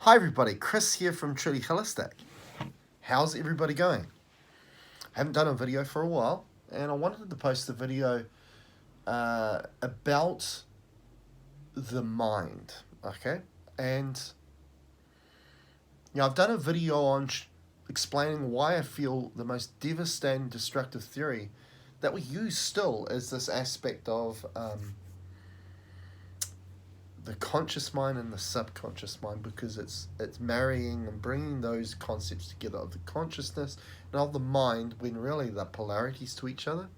Hi everybody, Chris here from Truly Holistic. How's everybody going? I haven't done a video for a while, and I wanted to post a video about the mind, okay? And I've done a video on explaining why I feel the most devastating destructive theory that we use still is this aspect of the conscious mind and the subconscious mind, because it's marrying and bringing those concepts together of the consciousness and of the mind when really they're polarities to each other.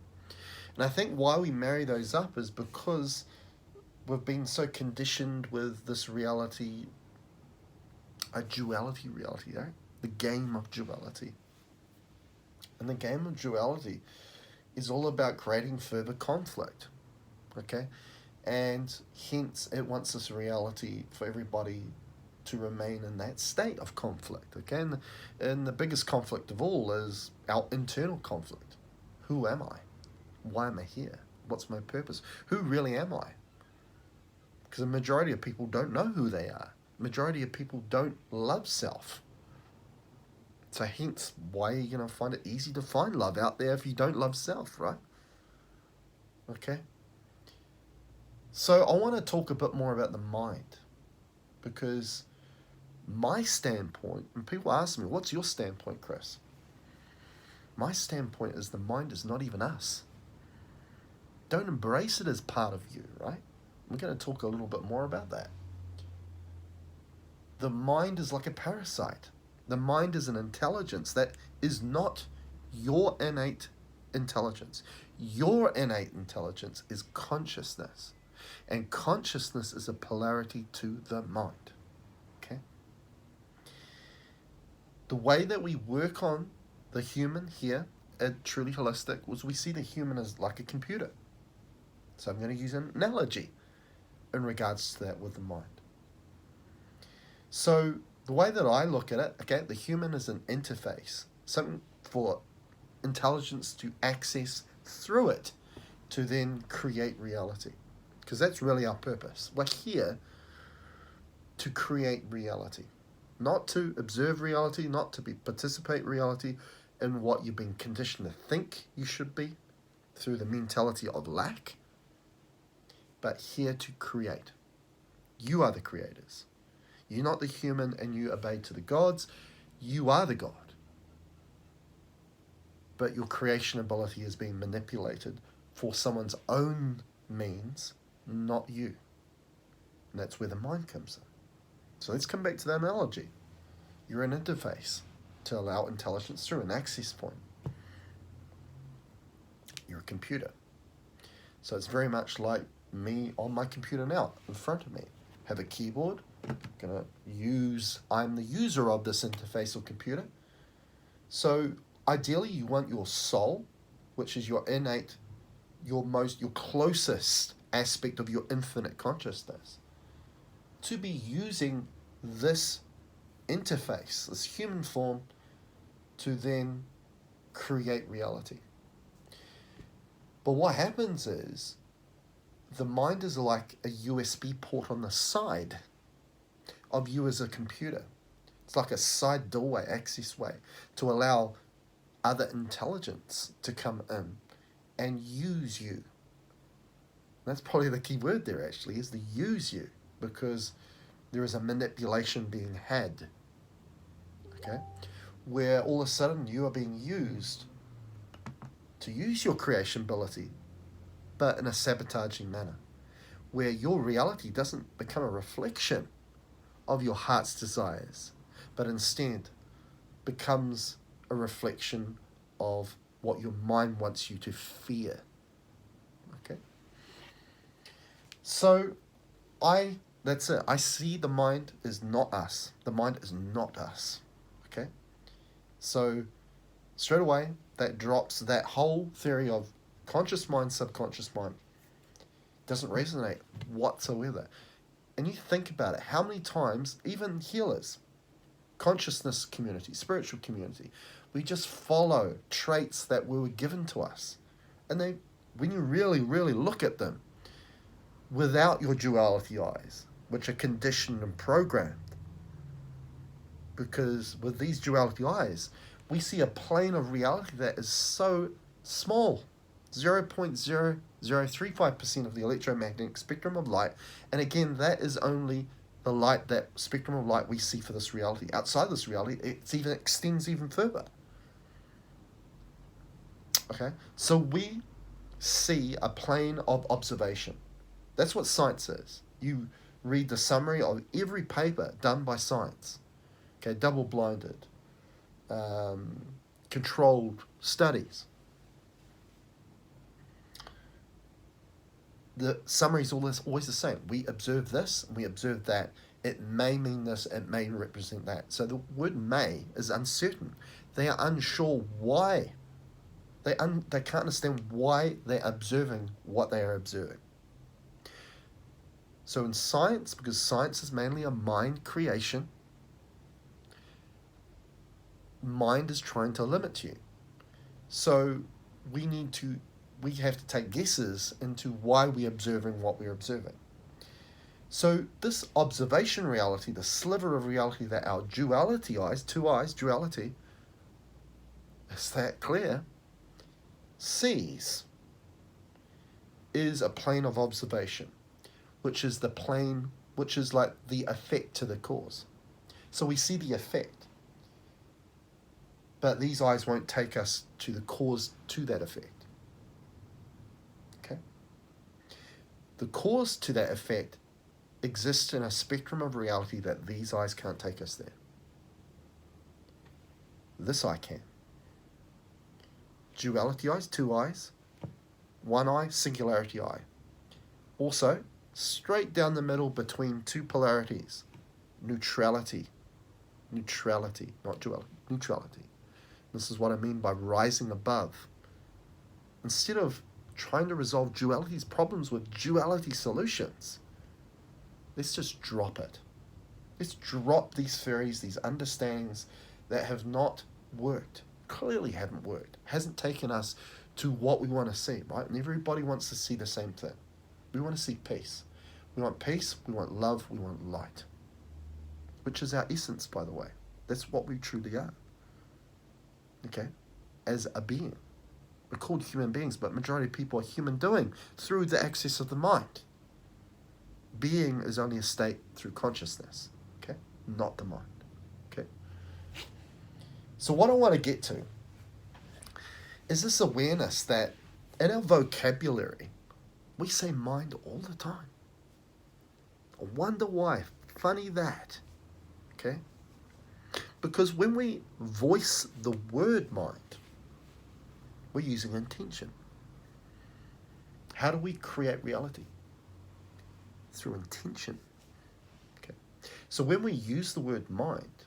And I think why we marry those up is because we've been so conditioned with this reality, a duality reality, right? The game of duality. And the game of duality is all about creating further conflict, okay? And hence it wants this reality for everybody to remain in that state of conflict, okay? And the biggest conflict of all is our internal conflict. Who am I? Why am I here? What's my purpose? Who really am I? Because the majority of people don't know who they are. Majority of people don't love self. So hence, why are you going to find it easy to find love out there if you don't love self, right? Okay? So I want to talk a bit more about the mind, because my standpoint, and people ask me, what's your standpoint, Chris? My standpoint is the mind is not even us. Don't embrace it as part of you, right? We're going to talk a little bit more about that. The mind is like a parasite. The mind is an intelligence that is not your innate intelligence. Your innate intelligence is consciousness. And consciousness is a polarity to the mind. Okay? The way that we work on the human here at Truly Holistic was we see the human as like a computer. So I'm going to use an analogy in regards to that with the mind. So the way that I look at it, okay, the human is an interface, something for intelligence to access through it to then create reality. Because that's really our purpose. We're here to create reality. Not to observe reality, not to participate reality in what you've been conditioned to think you should be through the mentality of lack, but here to create. You are the creators. You're not the human and you obey to the gods. You are the God. But your creation ability is being manipulated for someone's own means, not you. And that's where the mind comes in. So let's come back to that analogy. You're an interface to allow intelligence through, an access point. You're a computer. So it's very much like me on my computer now, in front of me. Have a keyboard. I'm the user of this interface or computer. So ideally you want your soul, which is your innate, your closest aspect of your infinite consciousness, to be using this interface, this human form, to then create reality. But what happens is the mind is like a USB port on the side of you as a computer. It's like a side doorway, access way, to allow other intelligence to come in and use you. That's probably the key word there, actually, is to use you, because there is a manipulation being had, okay, where all of a sudden you are being used to use your creation ability, but in a sabotaging manner, where your reality doesn't become a reflection of your heart's desires, but instead becomes a reflection of what your mind wants you to fear. Okay? So that's it. I see the mind is not us. The mind is not us. Okay? So straight away, that drops that whole theory of conscious mind, subconscious mind. Doesn't resonate whatsoever. And you think about it, how many times, even healers, consciousness community, spiritual community, we just follow traits that were given to us. And when you really, really look at them without your duality eyes, which are conditioned and programmed, because with these duality eyes, we see a plane of reality that is so small, 0.0035% of the electromagnetic spectrum of light. And again, that is only the light, that spectrum of light we see for this reality. Outside this reality, it even extends even further. Okay, so we see a plane of observation. That's what science is. You read the summary of every paper done by science. Okay, double-blinded, controlled studies. The summary is always the same. We observe this, and we observe that. It may mean this, it may represent that. So the word may is uncertain. They are unsure why. They can't understand why they're observing what they are observing. So in science, because science is mainly a mind creation, mind is trying to limit you. So we have to take guesses into why we're observing what we're observing. So this observation reality, the sliver of reality that our duality eyes, two eyes, duality, is that clear, sees, is a plane of observation, which is like the effect to the cause. So we see the effect, but these eyes won't take us to the cause to that effect. Okay? The cause to that effect exists in a spectrum of reality that these eyes can't take us there. This eye can. Duality eyes, two eyes. One eye, singularity eye. Also, straight down the middle between two polarities. Neutrality. Neutrality, not duality. Neutrality. This is what I mean by rising above. Instead of trying to resolve duality's problems with duality solutions, let's just drop it. Let's drop these theories, these understandings that have not worked. Clearly haven't worked. Hasn't taken us to what we want to see, right? And everybody wants to see the same thing. We want to see peace. We want peace, we want love, we want light. Which is our essence, by the way. That's what we truly are. Okay? As a being. We're called human beings, but majority of people are human doing through the access of the mind. Being is only a state through consciousness. Okay? Not the mind. Okay? So what I want to get to is this awareness that in our vocabulary, we say mind all the time. I wonder why. Funny that. Okay? Because when we voice the word mind, we're using intention. How do we create reality? Through intention. Okay. So when we use the word mind,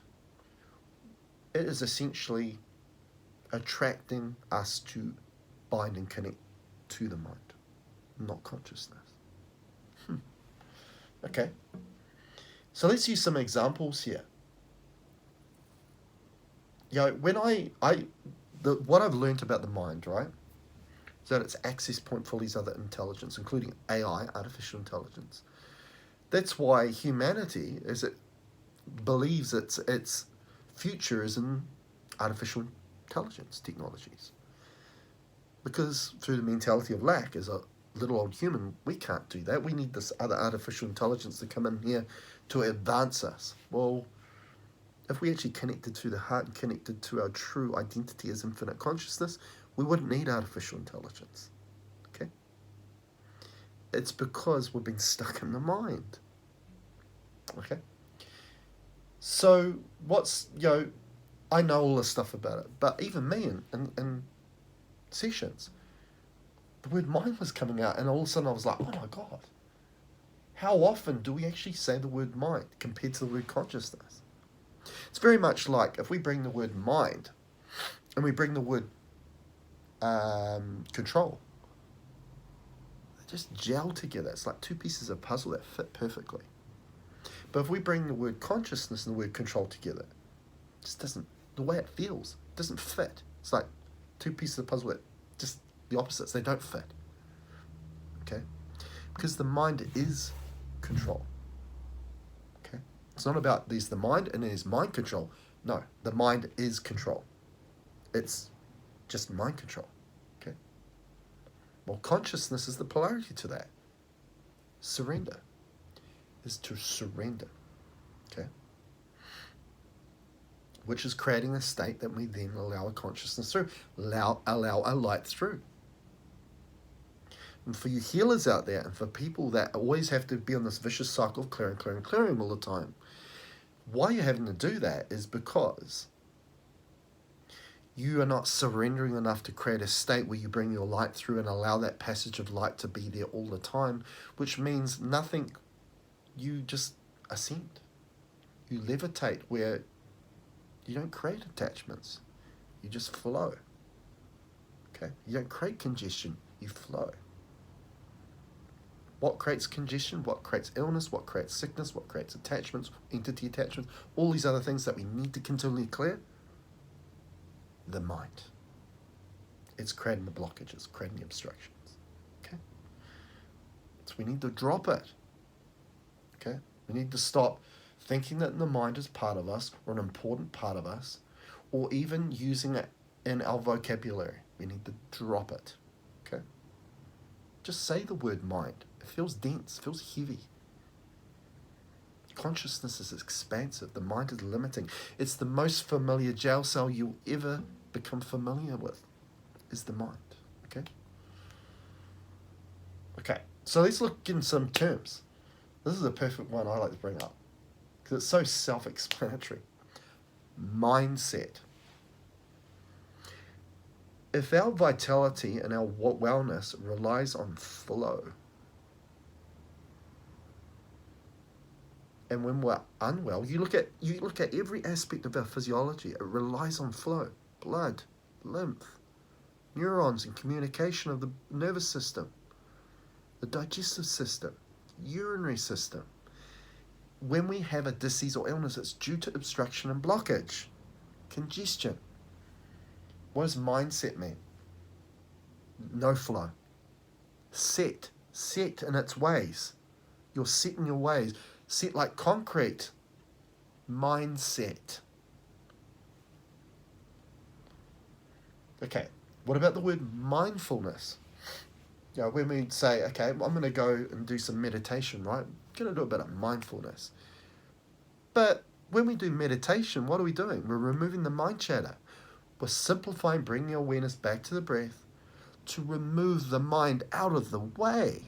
it is essentially attracting us to bind and connect to the mind, not consciousness. Okay. So let's use some examples here. When what I've learned about the mind, right, is that it's access point for these other intelligence, including AI, artificial intelligence. That's why humanity, as it believes its future is in artificial intelligence technologies. Because through the mentality of lack, as a little old human, we can't do that. We need this other artificial intelligence to come in here to advance us. Well, if we actually connected to the heart and connected to our true identity as infinite consciousness, we wouldn't need artificial intelligence. Okay? It's because we've been stuck in the mind. Okay? So, I know all this stuff about it, but even me in sessions, the word mind was coming out, and all of a sudden I was like, oh my God, how often do we actually say the word mind compared to the word consciousness? It's very much like if we bring the word mind and we bring the word control, they just gel together. It's like two pieces of puzzle that fit perfectly. But if we bring the word consciousness and the word control together, it just doesn't, the way it feels, doesn't fit. It's like two pieces of puzzle that just the opposites, they don't fit. Okay? Because the mind is control. Okay? It's not about there's the mind and there's mind control. No, the mind is control. It's just mind control. Okay. Well, consciousness is the polarity to that. Surrender is to surrender. Okay. Which is creating a state that we then allow a consciousness through, allow a light through. And for you healers out there, and for people that always have to be on this vicious cycle of clearing all the time, why you're having to do that is because you are not surrendering enough to create a state where you bring your light through and allow that passage of light to be there all the time, which means nothing, you just ascend. You levitate where you don't create attachments. You just flow. Okay? You don't create congestion. You flow. What creates congestion? What creates illness? What creates sickness? What creates attachments, entity attachments? All these other things that we need to continually clear? The mind. It's creating the blockages, creating the obstructions. Okay? So we need to drop it. Okay? We need to stop thinking that the mind is part of us, or an important part of us, or even using it in our vocabulary. We need to drop it. Okay? Just say the word mind. It feels dense, feels heavy. Consciousness is expansive. The mind is limiting. It's the most familiar jail cell you'll ever become familiar with, is the mind. Okay? Okay, so let's look in some terms. This is a perfect one I like to bring up, because it's so self-explanatory. Mindset. If our vitality and our wellness relies on flow, and when we're unwell, you look at every aspect of our physiology, it relies on flow. Blood, lymph, neurons and communication of the nervous system, the digestive system, urinary system. When we have a disease or illness, it's due to obstruction and blockage, congestion. What does mindset mean? No flow. Set in its ways. You're set in your ways. Set like concrete. Mindset. Okay, what about the word mindfulness? You know, when we say, okay, well, I'm going to go and do some meditation, right? I'm going to do a bit of mindfulness. But when we do meditation, what are we doing? We're removing the mind chatter. We're simplifying, bringing awareness back to the breath to remove the mind out of the way.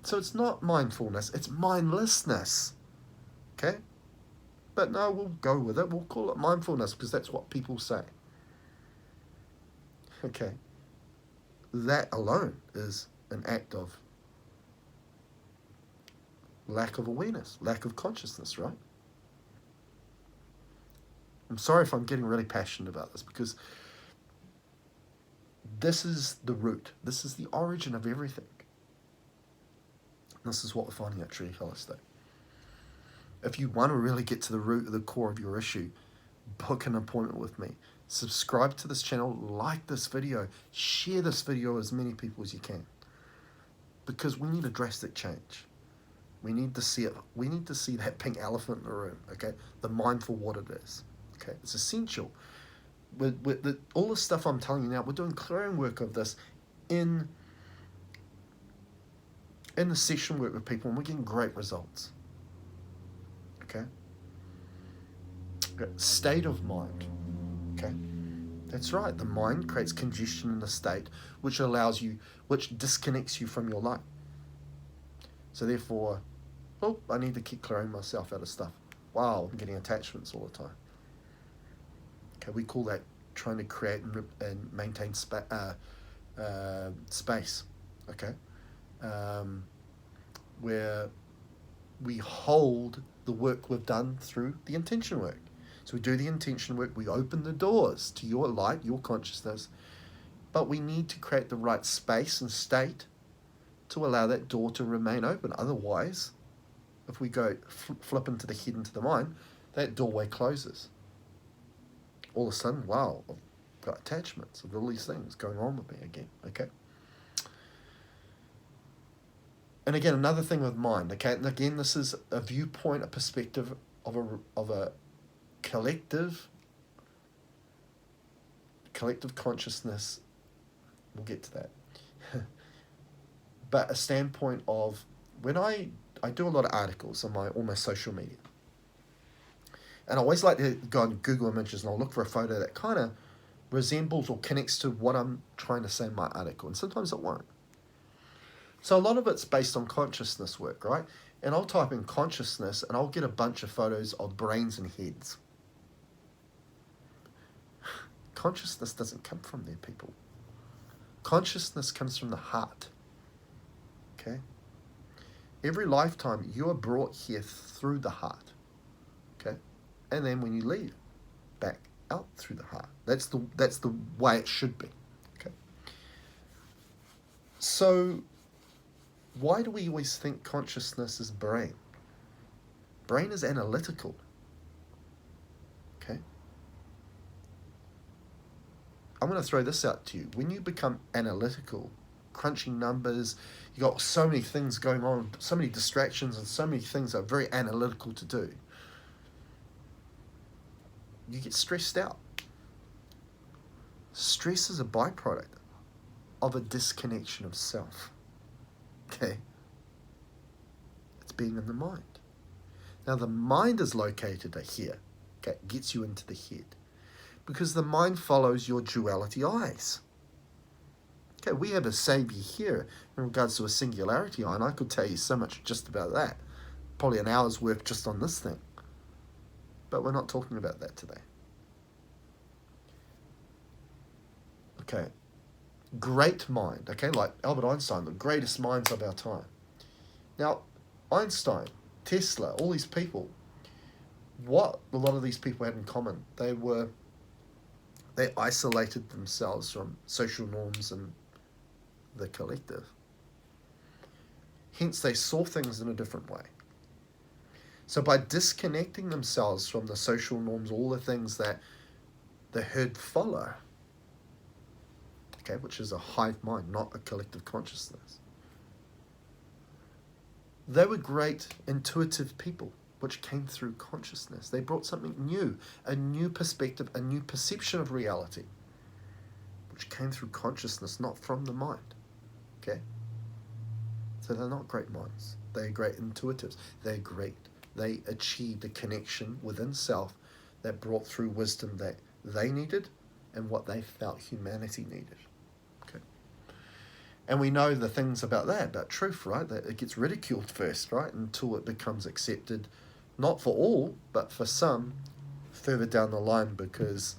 So it's not mindfulness, it's mindlessness. Okay? But no, we'll go with it. We'll call it mindfulness because that's what people say. Okay? That alone is an act of lack of awareness, lack of consciousness, right? I'm sorry if I'm getting really passionate about this, because this is the root. This is the origin of everything. This is what we're finding at Tree Holistic. If you want to really get to the root of the core of your issue, book an appointment with me. Subscribe to this channel, like this video, share this video with as many people as you can. Because we need a drastic change. We need to see it. We need to see that pink elephant in the room, okay? The mind for what it is, okay? It's essential. All the stuff I'm telling you now, we're doing clearing work of this in the session work with people, and we're getting great results, okay? State of mind, okay? That's right, the mind creates congestion in the state, which disconnects you from your light. So therefore, oh, I need to keep clearing myself out of stuff. Wow, I'm getting attachments all the time. Okay, we call that trying to create and maintain space, okay? Where we hold the work we've done through the intention work. So we do the intention work, we open the doors to your light, your consciousness, but we need to create the right space and state to allow that door to remain open. Otherwise, if we go flip into the head, into the mind, that doorway closes. All of a sudden, wow, I've got attachments of all these things going on with me again, okay? And again, another thing with mind, okay, and again, this is a viewpoint, a perspective of a collective consciousness. We'll get to that. But a standpoint of when I do a lot of articles on all my social media. And I always like to go on Google Images and I'll look for a photo that kind of resembles or connects to what I'm trying to say in my article. And sometimes it won't. So a lot of it's based on consciousness work, right? And I'll type in consciousness and I'll get a bunch of photos of brains and heads. Consciousness doesn't come from there, people. Consciousness comes from the heart. Okay? Every lifetime you are brought here through the heart. Okay? And then when you leave, back out through the heart. That's the way it should be. Okay? So why do we always think consciousness is brain? Brain is analytical. Okay? I'm going to throw this out to you. When you become analytical, crunching numbers, you got so many things going on, so many distractions, and so many things that are very analytical to do, you get stressed out. Stress is a byproduct of a disconnection of self. Okay? It's being in the mind. Now the mind is located here. Okay, it gets you into the head. Because the mind follows your duality eyes. Okay, we have a savior here in regards to a singularity eye, and I could tell you so much just about that. Probably an hour's work just on this thing. But we're not talking about that today. Okay. Great mind, okay, like Albert Einstein, the greatest minds of our time. Now, Einstein, Tesla, all these people, what a lot of these people had in common, they isolated themselves from social norms and the collective. Hence, they saw things in a different way. So by disconnecting themselves from the social norms, all the things that the herd follow, okay, which is a hive mind, not a collective consciousness. They were great intuitive people, which came through consciousness. They brought something new, a new perspective, a new perception of reality, which came through consciousness, not from the mind. Okay? So they're not great minds. They're great intuitives. They're great. They achieved a connection within self that brought through wisdom that they needed and what they felt humanity needed. Okay? And we know the things about that, about truth, right? That it gets ridiculed first, right? Until it becomes accepted, not for all, but for some further down the line, because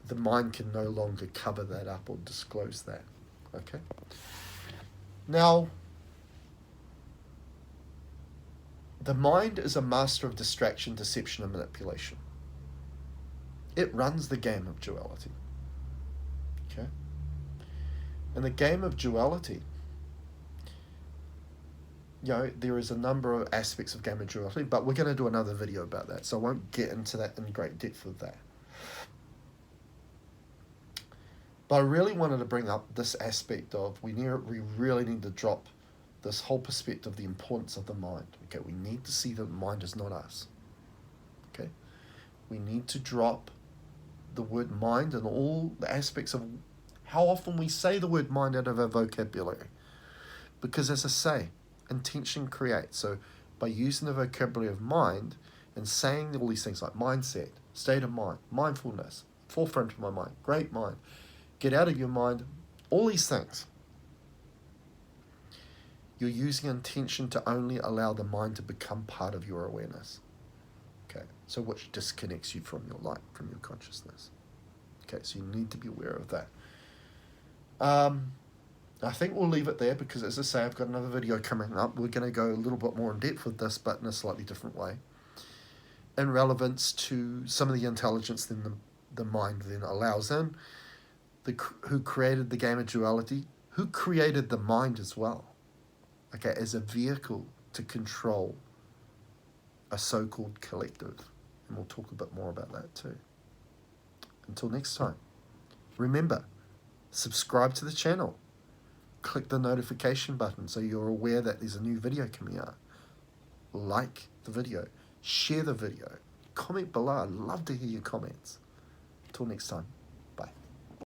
the mind can no longer cover that up or disclose that. Okay? Now, the mind is a master of distraction, deception, and manipulation. It runs the game of duality. Okay? In the game of duality, there is a number of aspects of game of duality, but we're going to do another video about that, so I won't get into that in great depth with that. But I really wanted to bring up this aspect of we really need to drop this whole perspective of the importance of the mind. Okay, we need to see that the mind is not us. Okay, we need to drop the word mind and all the aspects of how often we say the word mind out of our vocabulary. Because as I say, intention creates. So by using the vocabulary of mind and saying all these things like mindset, state of mind, mindfulness, forefront of my mind, great mind, get out of your mind, all these things, you're using intention to only allow the mind to become part of your awareness. Okay, so which disconnects you from your light, from your consciousness. Okay, so you need to be aware of that. I think we'll leave it there because, as I say, I've got another video coming up. We're going to go a little bit more in depth with this, but in a slightly different way, in relevance to some of the intelligence that the mind then allows in, who created the game of duality, who created the mind as well, okay, as a vehicle to control a so-called collective. And we'll talk a bit more about that too. Until next time, remember, subscribe to the channel. Click the notification button so you're aware that there's a new video coming out. Like the video. Share the video. Comment below. I'd love to hear your comments. Until next time.